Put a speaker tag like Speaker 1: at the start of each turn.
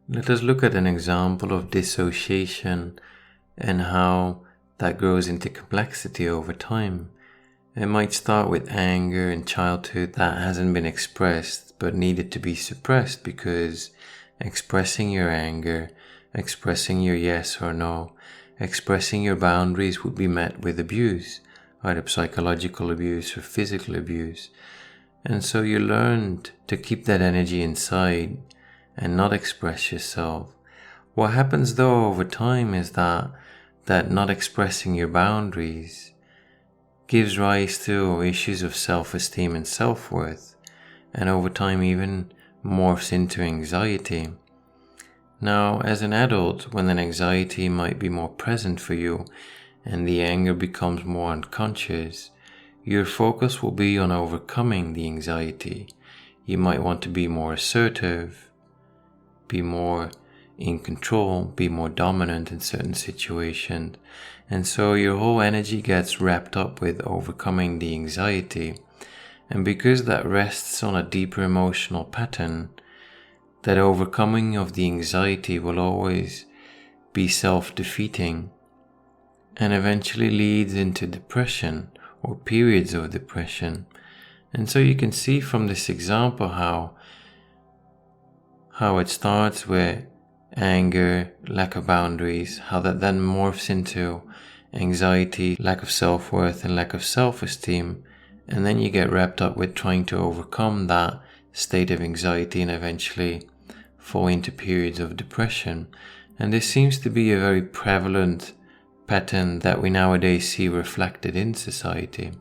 Speaker 1: Let us look at an example of dissociation and how that grows into complexity over time. It might start with anger in childhood that hasn't been expressed but needed to be suppressed, because expressing your anger, expressing your yes or no, expressing your boundaries would be met with abuse, either psychological abuse or physical abuse. And so you learned to keep that energy inside and not express yourself. What happens though over time is that not expressing your boundaries gives rise to issues of self-esteem and self-worth, and over time even morphs into anxiety. Now, as an adult, when an anxiety might be more present for you and the anger becomes more unconscious, your focus will be on overcoming the anxiety. You might want to be more assertive, be more in control, be more dominant in certain situations. And so your whole energy gets wrapped up with overcoming the anxiety. And because that rests on a deeper emotional pattern, that overcoming of the anxiety will always be self-defeating and eventually leads into depression or periods of depression. And so you can see from this example how it starts with anger, lack of boundaries, how that then morphs into anxiety, lack of self-worth and lack of self-esteem, and then you get wrapped up with trying to overcome that state of anxiety and eventually fall into periods of depression. And this seems to be a very prevalent pattern that we nowadays see reflected in society.